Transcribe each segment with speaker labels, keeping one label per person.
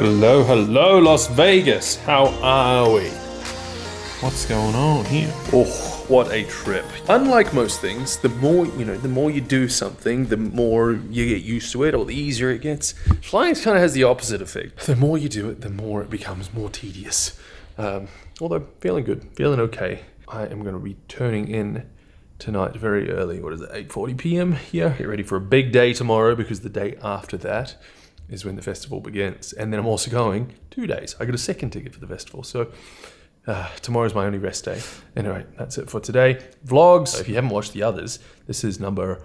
Speaker 1: Hello, hello, Las Vegas. How are we? What's going on here? Oh, what a trip. Unlike most things, the more you do something, the more you get used to it, or the easier it gets. Flying kind of has the opposite effect. The more you do it, the more it becomes more tedious. Although, feeling good, feeling okay. I am going to be turning in tonight very early. What is it, 8:40 p.m. here? Get ready for a big day tomorrow, because the day after that is when the festival begins. And then I'm also going 2 days. I got a second ticket for the festival. So tomorrow's my only rest day. Anyway, that's it for today. Vlogs. If you haven't watched the others, this is number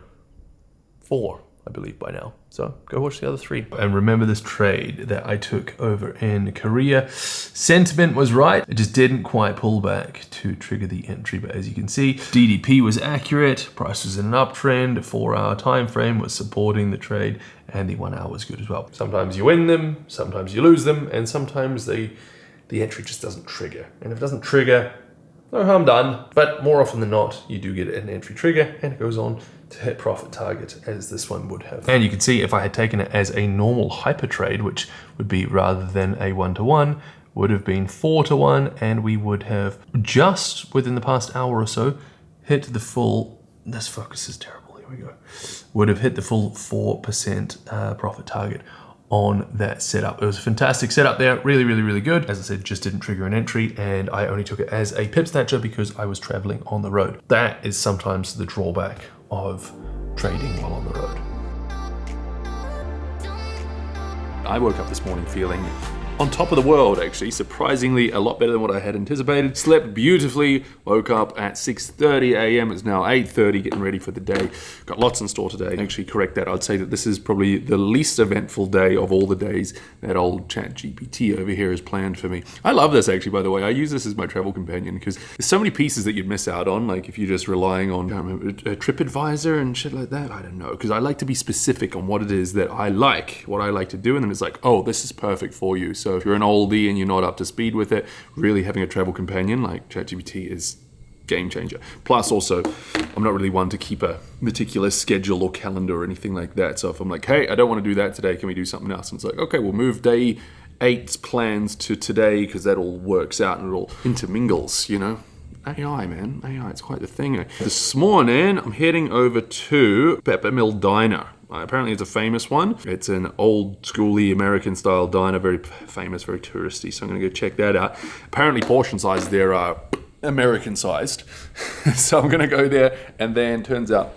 Speaker 1: 4, I believe, by now. So go watch the other 3. And remember this trade that I took over in Korea. Sentiment was right. It just didn't quite pull back to trigger the entry. But as you can see, DDP was accurate. Price was in an uptrend. A 4-hour time frame was supporting the trade. And the 1 hour was good as well. Sometimes you win them, sometimes you lose them, and sometimes the entry just doesn't trigger. And if it doesn't trigger, no harm done. But more often than not, you do get an entry trigger and it goes on to hit profit target, as this one would have. And you can see if I had taken it as a normal hyper trade, which would be rather than a 1-to-1, would have been 4-to-1, and we would have just within the past hour or so hit the full, this focus is terrible, here we go, would have hit the full 4% profit target on that setup. It was a fantastic setup there, really, really, really good. As I said, just didn't trigger an entry, and I only took it as a pip snatcher because I was traveling on the road. That is sometimes the drawback of trading while on the road. I woke up this morning feeling on top of the world, actually. Surprisingly, a lot better than what I had anticipated. Slept beautifully, woke up at 6:30 a.m. It's now 8:30, getting ready for the day. Got lots in store today. Actually, correct that. I'd say that this is probably the least eventful day of all the days that old ChatGPT over here has planned for me. I love this, actually, by the way. I use this as my travel companion because there's so many pieces that you'd miss out on, like if you're just relying on a TripAdvisor and shit like that. I don't know, because I like to be specific on what it is that I like, what I like to do, and then it's like, oh, this is perfect for you. So if you're an oldie and you're not up to speed with it, really having a travel companion like ChatGPT is game changer. Plus also, I'm not really one to keep a meticulous schedule or calendar or anything like that. So if I'm like, hey, I don't want to do that today, can we do something else? And it's like, okay, we'll move day 8's plans to today because that all works out and it all intermingles, you know? AI, man. AI, it's quite the thing. This morning, I'm heading over to Peppermill Diner. Apparently it's a famous one. It's an old schooly American style diner, very famous, very touristy. So I'm gonna go check that out. Apparently portion sizes there are American sized. So I'm gonna go there, and then turns out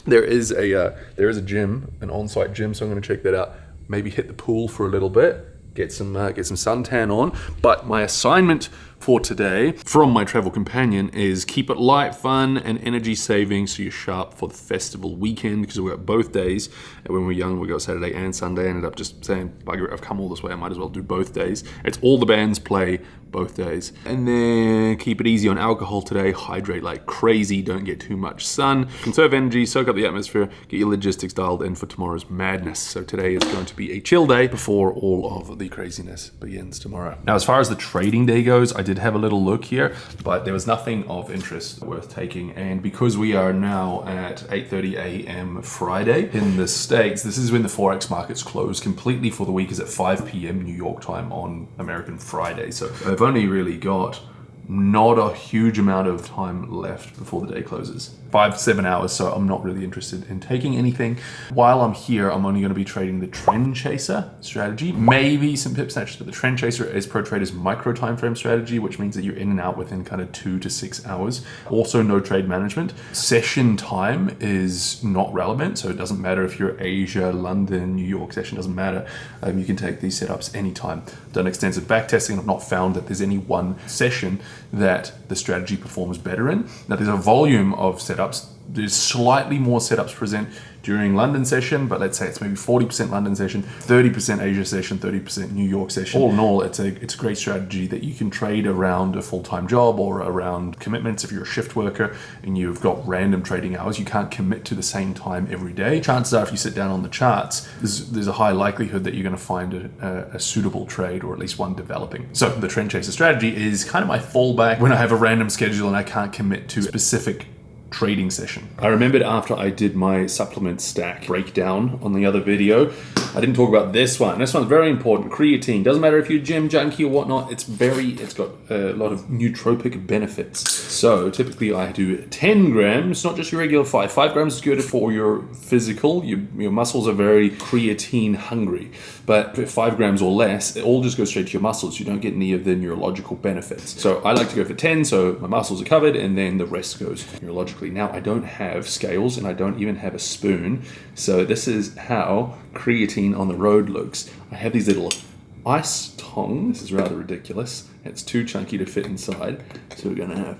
Speaker 1: there is a gym, an on-site gym. So I'm gonna check that out. Maybe hit the pool for a little bit, get some suntan on. But my assignment for today from my travel companion is keep it light, fun, and energy saving so you're sharp for the festival weekend, because we got both days. And when we were young, we got Saturday and Sunday. I ended up just saying, bugger it, I've come all this way, I might as well do both days. It's all the bands play both days. And then keep it easy on alcohol today, hydrate like crazy, don't get too much sun, conserve energy, soak up the atmosphere, get your logistics dialed in for tomorrow's madness. So today is going to be a chill day before all of the craziness begins tomorrow. Now, as far as the trading day goes, I did have a little look here, but there was nothing of interest worth taking. And because we are now at 8:30 a.m. Friday in the States, this is when the Forex markets close completely for the week, is at 5 p.m. New York time on American Friday. So I've only really got not a huge amount of time left before the day closes. 5 to 7 hours, so I'm not really interested in taking anything. While I'm here, I'm only going to be trading the Trend Chaser strategy, maybe some pip snatches, but the Trend Chaser is Pro Trader's micro time frame strategy, which means that you're in and out within kind of 2 to 6 hours. Also no trade management. Session time is not relevant, so it doesn't matter if you're Asia, London, New York, session doesn't matter. You can take these setups anytime. I've done extensive backtesting and I've not found that there's any one session that the strategy performs better in. Now there's a volume of setups. There's slightly more setups present during London session, but let's say it's maybe 40% London session, 30% Asia session, 30% New York session. All in all, it's a great strategy that you can trade around a full-time job or around commitments. If you're a shift worker and you've got random trading hours, you can't commit to the same time every day. Chances are, if you sit down on the charts, there's a high likelihood that you're going to find a suitable trade, or at least one developing. So the Trend Chaser strategy is kind of my fallback when I have a random schedule and I can't commit to a specific trading session. I remembered after I did my supplement stack breakdown on the other video I didn't talk about this one. This one's very important. Creatine. Doesn't matter if you're a gym junkie or whatnot. It's got a lot of nootropic benefits. So typically I do 10 grams, not just your regular 5. 5 grams is good for your physical. Your muscles are very creatine hungry. But 5 grams or less, it all just goes straight to your muscles. You don't get any of the neurological benefits. So I like to go for 10, so my muscles are covered, and then the rest goes neurologically. Now, I don't have scales, and I don't even have a spoon. So this is how creatine on the road looks. I have these little ice tongs. This is rather ridiculous. It's too chunky to fit inside. So we're gonna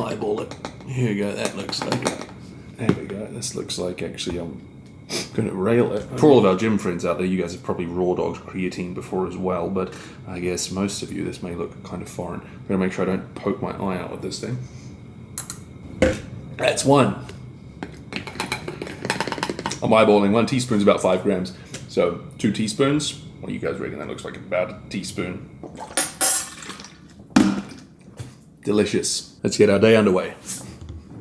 Speaker 1: eyeball it. Here we go, that looks like it. There we go. This looks like actually I'm gonna rail it. For all of our gym friends out there, you guys have probably raw dogged creatine before as well, but I guess most of you, this may look kind of foreign. I'm gonna make sure I don't poke my eye out with this thing. That's one. I'm eyeballing 1 teaspoon is about 5 grams. So 2 teaspoons. What do you guys reckon that looks like? About a teaspoon. Delicious. Let's get our day underway.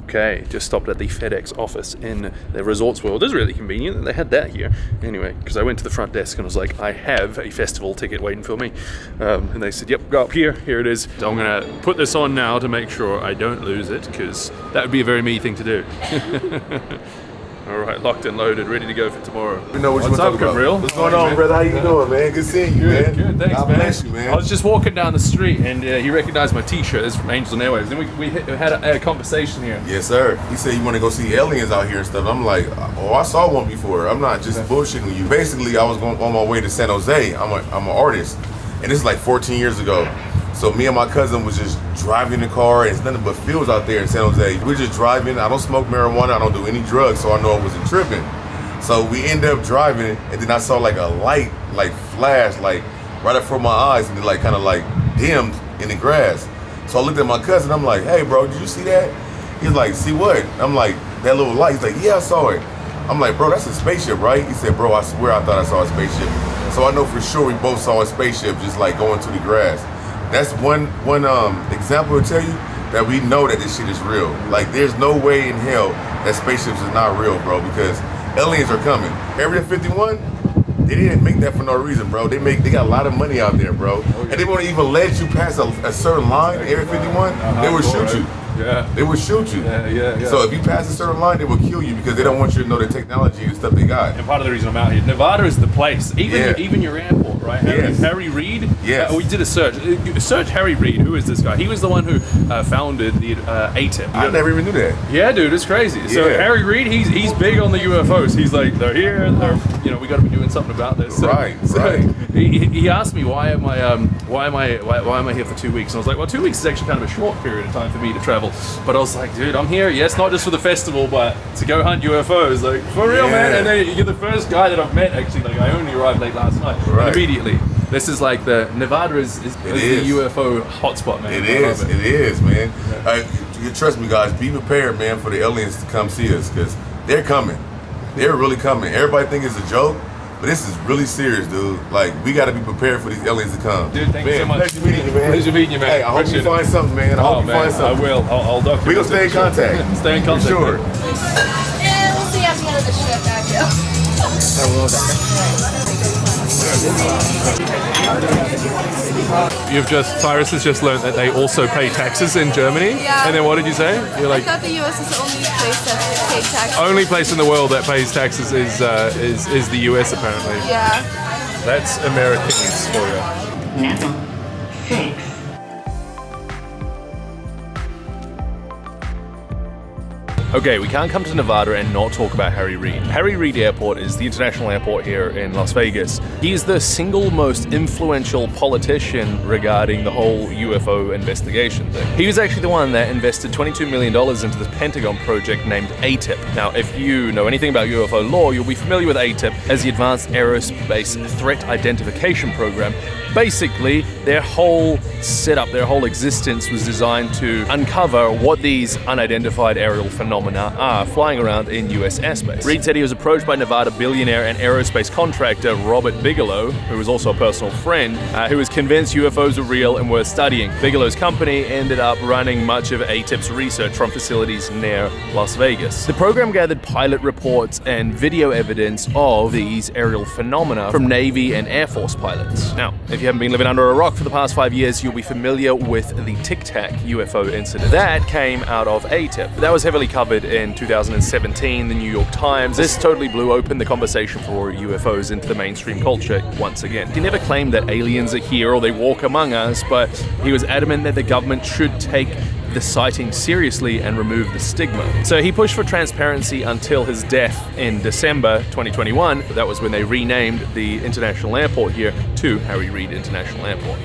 Speaker 1: Okay, just stopped at the FedEx office in the Resorts World. It is really convenient that they had that here. Anyway, because I went to the front desk and was like, I have a festival ticket waiting for me. And they said, yep, go up here. Here it is. So I'm going to put this on now to make sure I don't lose it, because that would be a very me thing to do. All right, locked and loaded, ready to go for tomorrow.
Speaker 2: We know what
Speaker 1: What's up, Gabriel?
Speaker 2: What's going on, brother? How you doing, man? Good seeing you, man.
Speaker 1: Good, thanks,
Speaker 2: God
Speaker 1: man.
Speaker 2: bless you, man.
Speaker 1: I was just walking down the street and he recognized my t-shirt. It's from Angels and Airwaves. Then we had a conversation here.
Speaker 2: Yes, sir. He said you want to go see aliens out here and stuff. I'm like, oh, I saw one before. I'm not just bullshitting you. Basically, I was going on my way to San Jose. I'm an artist, and this is like 14 years ago. So me and my cousin was just driving the car, and it's nothing but fields out there in San Jose. We're just driving. I don't smoke marijuana. I don't do any drugs, so I know I wasn't tripping. So we end up driving, and then I saw like a light, like flash, like right up before my eyes, and it like kind of like dimmed in the grass. So I looked at my cousin. I'm like, "Hey, bro, did you see that?" He's like, "See what?" I'm like, "That little light." He's like, "Yeah, I saw it." I'm like, "Bro, that's a spaceship, right?" He said, "Bro, I swear I thought I saw a spaceship." So I know for sure we both saw a spaceship just like going through the grass. That's one example to tell you that we know that this shit is real. Like, there's no way in hell that spaceships is not real, bro, because aliens are coming. Area 51, they didn't make that for no reason, bro. They got a lot of money out there, bro. And they won't even let you pass a certain line, Area 51, they will shoot you.
Speaker 1: Yeah.
Speaker 2: They will shoot you.
Speaker 1: Yeah.
Speaker 2: So if you pass a certain line, they will kill you because they don't want you to know the technology and stuff they got.
Speaker 1: And part of the reason I'm out here, Nevada is the place. Even your airport, right? Harry Reid.
Speaker 2: Yes.
Speaker 1: We did a search. Search Harry Reid. Who is this guy? He was the one who founded the ATIP.
Speaker 2: I never even knew that.
Speaker 1: Yeah, dude, it's crazy. So Harry Reid, he's big on the UFOs. He's like, they're here. We got to be doing something about this. So,
Speaker 2: Right.
Speaker 1: He asked me why am I here for 2 weeks? And I was like, well, 2 weeks is actually kind of a short period of time for me to travel. But I was like, dude, I'm here, yes, not just for the festival, but to go hunt UFOs, like, for real, man. And then you're the first guy that I've met, actually. Like, I only arrived late last night.
Speaker 2: Right.
Speaker 1: And immediately, this is like Nevada is the UFO hotspot, man.
Speaker 2: It is, man. You trust me, guys, be prepared, man, for the aliens to come see us, because they're coming. They're really coming. Everybody think it's a joke, but this is really serious, dude. Like, we got to be prepared for these aliens to come.
Speaker 1: Dude, thank you so much.
Speaker 2: Pleasure meeting you, man.
Speaker 1: Pleasure meeting you, man.
Speaker 2: Hey, I hope you find something, man. I hope you find something.
Speaker 1: I will. I'll document.
Speaker 2: We're going to stay in contact.
Speaker 1: Stay in contact.
Speaker 2: For sure.
Speaker 3: And we'll see at the end of the trip,
Speaker 1: Cyrus has just learned that they also pay taxes in Germany.
Speaker 3: Yeah.
Speaker 1: And then what did you say? You're like,
Speaker 3: I thought the US is the only place that pays taxes.
Speaker 1: only place in the world that pays taxes is the US, apparently.
Speaker 3: Yeah.
Speaker 1: That's Americans for you.
Speaker 4: Number 6.
Speaker 1: Okay, we can't come to Nevada and not talk about Harry Reid. Harry Reid Airport is the international airport here in Las Vegas. He is the single most influential politician regarding the whole UFO investigation thing. He was actually the one that invested $22 million into this Pentagon project named ATIP. Now, if you know anything about UFO law, you'll be familiar with ATIP as the Advanced Aerospace Threat Identification Program. Basically, their whole setup, their whole existence was designed to uncover what these unidentified aerial phenomena phenomena are flying around in US airspace. Reed said he was approached by Nevada billionaire and aerospace contractor Robert Bigelow, who was also a personal friend, who was convinced UFOs were real and worth studying. Bigelow's company ended up running much of ATIP's research from facilities near Las Vegas. The program gathered pilot reports and video evidence of these aerial phenomena from Navy and Air Force pilots. Now, if you haven't been living under a rock for the past 5 years, you'll be familiar with the Tic Tac UFO incident. That came out of ATIP. That was heavily covered in 2017, the New York Times. This totally blew open the conversation for UFOs into the mainstream culture once again. He never claimed that aliens are here or they walk among us, but he was adamant that the government should take the sighting seriously and remove the stigma. So he pushed for transparency until his death in December 2021. That was when they renamed the international airport here to Harry Reid International Airport.